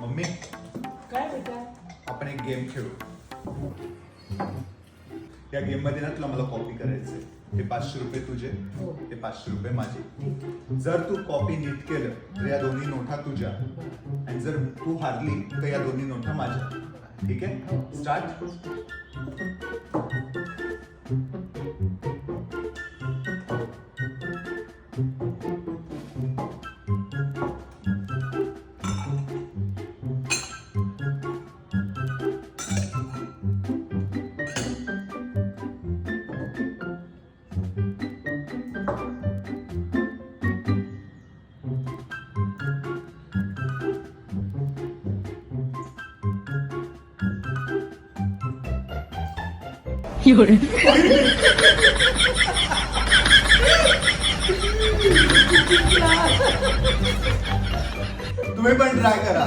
Mummy काय बेटा? आपण एक गेम खेळू. या गेम मध्ये ना तुला मला कॉपी करायचंय. हे 500 रुपये तुझे, हो. हे 500 रुपये माझे. जर तू कॉपी नीट केलं तर या दोन्ही नोटा तुझ्या, आणि जर तू हारली तर या दोन्ही नोटा माझ्या. ठीक आहे? स्टार्ट. तुम्ही पण ट्राय करा.